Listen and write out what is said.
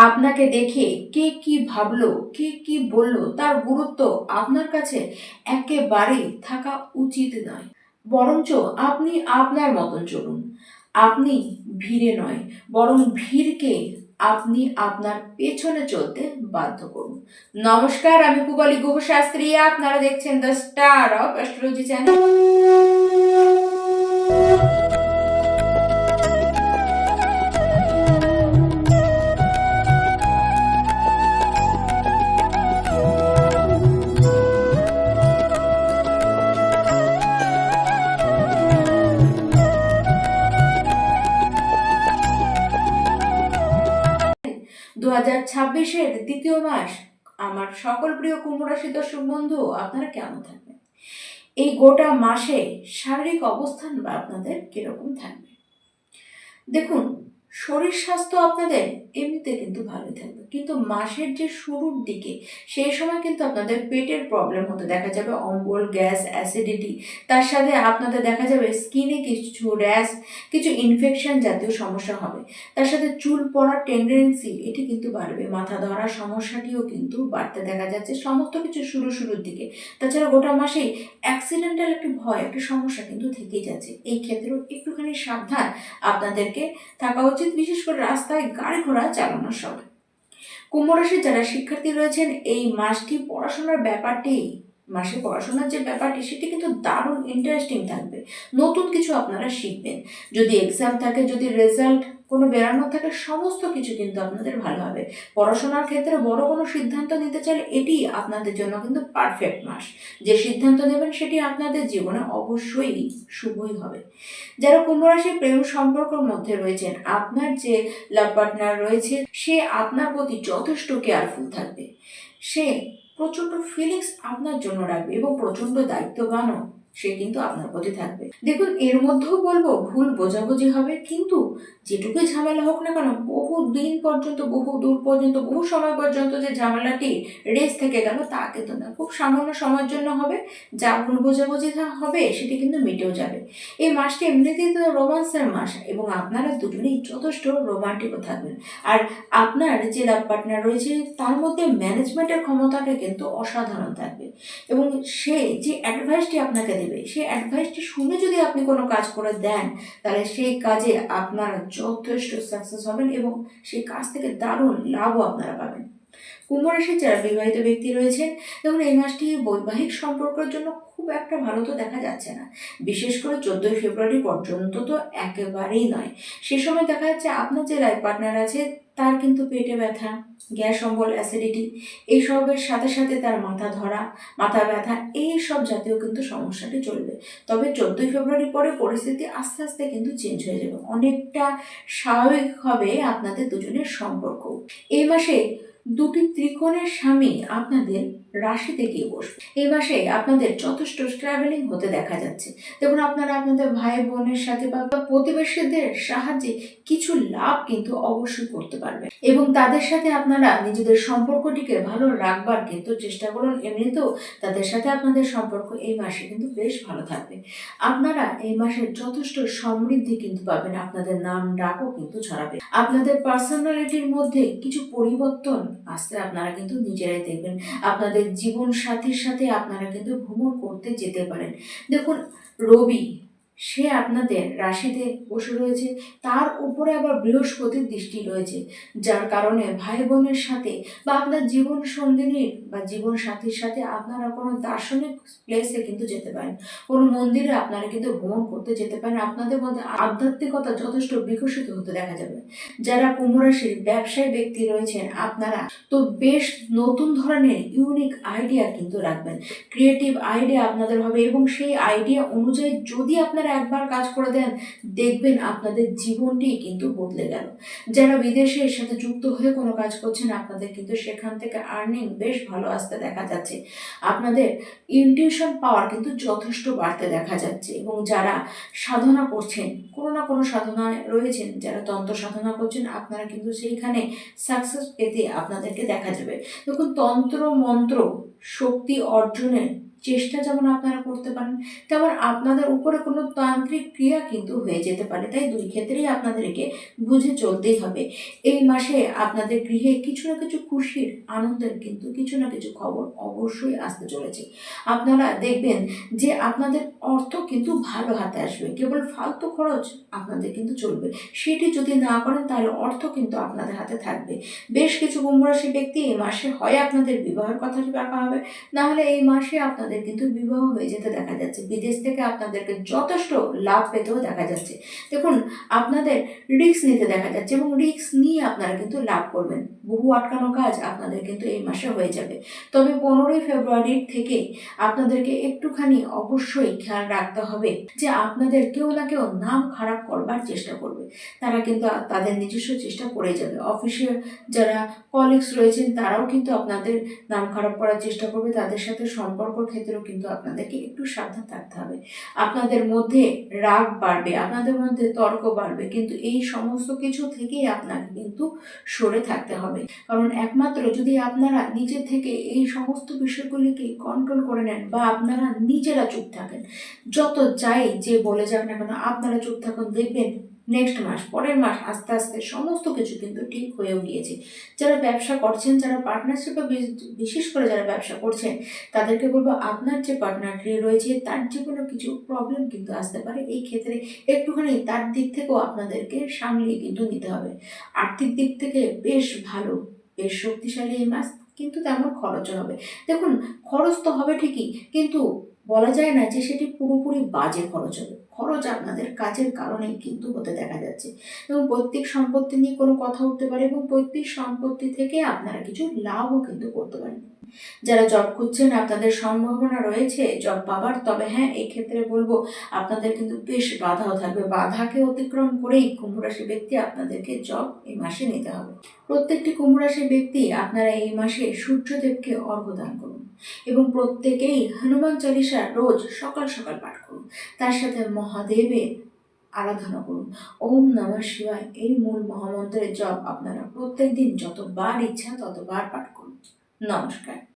আপনাকে দেখে কে কি ভাবলো, কে কি বললো তার গুরুত্ব আপনার কাছে একেবারেই থাকা উচিত নয়। বরঞ্চ আপনি আপনার মতন চলুন। আপনি ভিড়ে নয়, বরং ভিড়কে আপনি আপনার পেছনে চলতে বাধ্য করুন। নমস্কার, আমি পূবালী গুহ শাস্ত্রী। আপনারা দেখছেন the star of astrology channel. 2026-এর দ্বিতীয় মাস আমার সকল প্রিয় কুম্ভ রাশি দর্শক বন্ধু, আপনারা কেমন থাকবেন? এই গোটা মাসে শারীরিক অবস্থান বা আপনাদের কিরকম থাকবে? দেখুন, শরীর স্বাস্থ্য আপনাদের এমনিতে কিন্তু ভালোই থাকবে, কিন্তু মাসের যে শুরুর দিকে সেই সময় কিন্তু আপনাদের পেটের প্রবলেম হতে দেখা যাবে, অম্বল, গ্যাস, অ্যাসিডিটি। তার সাথে আপনাদের দেখা যাবে স্কিনে কিছু র্যাশ, কিছু ইনফেকশন জাতীয় সমস্যা হবে। তার সাথে চুল পড়ার টেন্ডেন্সি এটি কিন্তু বাড়বে, মাথা ধরার সমস্যাটিও কিন্তু বাড়তে দেখা যাচ্ছে সমস্ত কিছু শুরুর দিকে। তাছাড়া গোটা মাসেই অ্যাক্সিডেন্টাল একটি ভয়, একটি সমস্যা কিন্তু থেকেই যাচ্ছে। এই ক্ষেত্রেও একটুখানি সাবধান আপনাদেরকে থাকা উচিত, বিশেষ করে রাস্তায় গাড়ি ঘোড়া চালানোর সময়। কুম্ভ রাশির যারা শিক্ষার্থী রয়েছেন, এই মাসটি পড়াশোনার ব্যাপারটি, মাসে পড়াশোনার যে ব্যাপারটি সেটি কিন্তু দারুণ ইন্টারেস্টিং থাকবে। নতুন কিছু আপনারা শিখবেন। যদি এক্সাম থাকে, যদি রেজাল্ট কোনো বেরানো থাকে, সমস্ত কিছু কিন্তু আপনাদের ভালো হবে। পড়াশোনার ক্ষেত্রে বড় কোনো সিদ্ধান্ত নিতে চাইলে এটি আপনাদের জন্য কিন্তু পারফেক্ট মাস। যে সিদ্ধান্ত নেবেন সেটি আপনাদের জীবনে অবশ্যই শুভই হবে। যারা কুম্ভ রাশির প্রেম সম্পর্কের মধ্যে রয়েছেন, আপনার যে লাভ পার্টনার রয়েছে সে আপনার প্রতি যথেষ্ট কেয়ারফুল থাকবে। সে প্রচণ্ড ফিলিংস আপনার জন্য রাখবে এবং প্রচণ্ড দায়িত্ববানও সে কিন্তু আপনার প্রতি থাকবে। দেখুন, এর মধ্যেও বলবো ভুল বোঝাবুঝি হবে, কিন্তু যেটুকুই ঝামেলা হোক না কেন, বহু দিন পর্যন্ত, বহু দূর পর্যন্ত, বহু সময় পর্যন্ত যে ঝামেলাটি রেস থেকে গেল তা কিন্তু না, খুব সামান্য সময়ের জন্য হবে। যা ভুল বোঝাবুঝি হবে সেটি কিন্তু মিটেও যাবে। এই মাসটি এমনিতেই তো রোমান্সের মাস এবং আপনারা দুজনেই যথেষ্ট রোমান্টিকও থাকবেন। আর আপনার যে লাভ পার্টনার রয়েছে তার মধ্যে ম্যানেজমেন্টের ক্ষমতাটা কিন্তু অসাধারণ থাকবে, এবং সে যে অ্যাডভাইসটি আপনাকে দেবে সেই অ্যাডভাইসটি শুনে যদি আপনি কোনো কাজ করে দেন, তাহলে সেই কাজে আপনারা যথেষ্ট সাকসেস হবেন এবং সেই কাজ থেকে দারুণ লাভও আপনারা পাবেন। কুম্ভ রাশির যারা বিবাহিত ব্যক্তি রয়েছেন, দেখুন এই মাসটি বৈবাহিক সম্পর্কের জন্য খুব একটা ভালো তো দেখা যাচ্ছে না। বিশেষ করে 14 ফেব্রুয়ারি পর্যন্ত তো একেবারেই নয়। সে সময় দেখা যাচ্ছে আপনার যে লাইফ পার্টনার আছে তার কিন্তু পেটে ব্যথা, গ্যাস, অম্বল, অ্যাসিডিটি এইসবের সাথে সাথে তার মাথা ধরা, মাথা ব্যথা, এই সব জাতীয় কিন্তু সমস্যাটি চলবে। তবে 14 ফেব্রুয়ারি পরে পরিস্থিতি আস্তে আস্তে কিন্তু চেঞ্জ হয়ে যাবে, অনেকটা স্বাভাবিক হবে আপনাদের দুজনের সম্পর্ক। এই মাসে দুটি ত্রিকোণের স্বামী আপনাদের রাশিতে গিয়ে বসবে। এই মাসে আপনাদের যথেষ্ট ট্রাভেলিং হতে দেখা যাচ্ছে। দেখুন, আপনারা আপনাদের ভাই বোনের সাথে বা প্রতিবেশীদের সাহায্যে কিছু লাভ কিন্তু অবশ্যই করতে পারবেন, এবং তাদের সাথে আপনারা নিজেদের সম্পর্কটিকে ভালো রাখবার কিন্তু চেষ্টা করুন। এমনিতেও তাদের সাথে আপনাদের সম্পর্ক এই মাসে কিন্তু বেশ ভালো থাকবে। আপনারা এই মাসে যথেষ্ট সমৃদ্ধি কিন্তু পাবেন, আপনাদের নাম ডাকও কিন্তু ছড়াবে। আপনাদের পার্সোনালিটির মধ্যে কিছু পরিবর্তন আসতে আপনারা কিন্তু নিজেরাই দেখবেন। আপনাদের জীবন সাথীর সাথে আপনারা কিন্তু ভ্রমণ করতে যেতে পারেন। দেখুন, রবি সে আপনাদের রাশিতে বসে রয়েছে, তার উপরে আবার বৃহস্পতির দৃষ্টি রয়েছে, যার কারণে ভাই বোনের সাথে বা আপনার জীবন সঙ্গিনীর বা জীবন সাথীর সাথে আপনারা কোনো দার্শনিক প্লেসে কিন্তু যেতে পারেন, কোনো মন্দিরে আপনারা কিন্তু ভ্রমণ করতে যেতে পারেন। আপনাদের মধ্যে আধ্যাত্মিকতা যথেষ্ট বিকশিত হতে দেখা যাবে। যারা কুম্ভ রাশির ব্যবসায়ী ব্যক্তি রয়েছেন, আপনারা তো বেশ নতুন ধরনের ইউনিক আইডিয়া কিন্তু রাখবেন, ক্রিয়েটিভ আইডিয়া আপনাদের হবে, এবং সেই আইডিয়া অনুযায়ী যদি আপনারা একবার কাজ করে দেন, দেখবেন আপনাদের জীবনটি কিন্তু বদলে গেল। যারা বিদেশের সাথে যুক্ত হয়ে কোনো কাজ করছেন, আপনাদের কিন্তু সেখান থেকে আর্নিং বেশ ভালো আসতে দেখা যাচ্ছে। আপনাদের ইনটিউশন পাওয়ার কিন্তু যথেষ্ট বাড়তে দেখা যাচ্ছে, এবং যারা সাধনা করছেন, কোনো না কোনো সাধনায় রয়েছেন, যারা তন্ত্র সাধনা করছেন, আপনারা কিন্তু সেইখানে সাকসেস পেতে আপনাদেরকে দেখা যাবে। দেখুন, তন্ত্র মন্ত্র শক্তি অর্জনের চেষ্টা যেমন আপনারা করতে পারেন, তেমন আপনাদের উপরে কোনো তান্ত্রিক ক্রিয়া কিন্তু হয়ে যেতে পারে। তাই দুই ক্ষেত্রেই আপনাদেরকে বুঝে চলতেই হবে। এই মাসে আপনাদের গৃহে কিছু না কিছু খুশির, আনন্দের কিন্তু কিছু না কিছু খবর অবশ্যই আসতে চলেছে। আপনারা দেখবেন যে আপনাদের অর্থ কিন্তু ভালো হাতে আসবে, কেবল ফালতু খরচ আপনাদের কিন্তু চলবে। সেটি যদি না করেন তাহলে অর্থ কিন্তু আপনাদের হাতে থাকবে। বেশ কিছু কুম্ভ রাশি ব্যক্তি এই মাসে হয় আপনাদের বিবাহের কথাটি রাখা হবে, না হলে এই মাসে আপনাদের কিন্তু বিবাহ হয়ে যেতে দেখা যাচ্ছে। বিদেশ থেকে আপনাদেরকে যথেষ্ট লাভ পেতেও দেখা যাচ্ছে। দেখুন, আপনাদের রিস্ক নিতে দেখা যাচ্ছে এবং রিস্ক নিয়ে আপনারা কিন্তু লাভ করবেন। বহু আটকানো কাজ আপনাদের কিন্তু এই মাসে হয়ে যাবে। তবে 15ই ফেব্রুয়ারির থেকে আপনাদেরকে একটুখানি অবশ্যই খেয়াল রাখতে হবে যে আপনাদের কেউ না কেউ নাম খারাপ করবার চেষ্টা করবে। তারা কিন্তু তাদের নিজস্ব চেষ্টা করে যাবে। অফিসে যারা কলিগস রয়েছেন তারাও কিন্তু আপনাদের নাম খারাপ করার চেষ্টা করবে। তাদের সাথে সম্পর্কর ক্ষেত্রেও কিন্তু আপনাদেরকে একটু সাবধান থাকতে হবে। আপনাদের মধ্যে রাগ বাড়বে, আপনাদের মধ্যে তর্ক বাড়বে, কিন্তু এই সমস্ত কিছু থেকেই আপনাকে কিন্তু সরে থাকতে হবে। কারণ একমাত্র যদি আপনারা নিজে থেকে এই সমস্ত বিষয়গুলিকে কন্ট্রোল করে নেন বা আপনারা নিজেরা চুপ থাকেন, যত যাই যে বলে যাক না কেন আপনারা চুপ থাকুন, দেখবেন নেক্সট মাস, পরের মাস আস্তে আস্তে সমস্ত কিছু কিন্তু ঠিক হয়েও গিয়েছে। যারা ব্যবসা করছেন, যারা পার্টনারশিপে, বিশেষ করে যারা ব্যবসা করছেন, তাদেরকে বলবো আপনার যে পার্টনারটি রয়েছে তার যে কোনো কিছু প্রবলেম কিন্তু আসতে পারে। এই ক্ষেত্রে একটুখানি তার দিক থেকেও আপনাদেরকে সামলিয়ে কিন্তু নিতে হবে। আর্থিক দিক থেকে বেশ ভালো, বেশ শক্তিশালী এই মাস, কিন্তু তেমন খরচও হবে। দেখুন, খরচ তো হবে ঠিকই, কিন্তু বলা যায় না যে সেটি পুরোপুরি বাজে খরচ হবে। খরচ আপনাদের কাজের কারণেই কিন্তু হতে দেখা যাচ্ছে। এবং পৈতৃক সম্পত্তি নিয়ে কোনো কথা উঠতে পারে এবং পৈতৃক সম্পত্তি থেকে আপনারা কিছু লাভও কিন্তু করতে পারেন। যারা জব খুঁজছেন আপনাদের সম্ভাবনা রয়েছে জব পাবার, তবে হ্যাঁ, এই ক্ষেত্রে বলবো আপনাদের কিন্তু বেশ বাধাও থাকবে। বাধাকে অতিক্রম করেই কুম্ভ রাশি ব্যক্তি আপনাদেরকে জব এই মাসে নিতে হবে। প্রত্যেকটি কুম্ভ রাশি ব্যক্তি আপনারা এই মাসে সূর্যদেবকে অর্ঘ্য দান করুন এবং প্রত্যেকেই হনুমান চালিসা রোজ সকাল সকাল পাঠ করুন। তার সাথে মহাদেবের আরাধনা করুন। ওম নমঃ শিবায় এই মূল মহামন্ত্রের জপ আপনারা প্রত্যেক দিন যতবার ইচ্ছা ততবার পাঠ করুন। নমস্কার।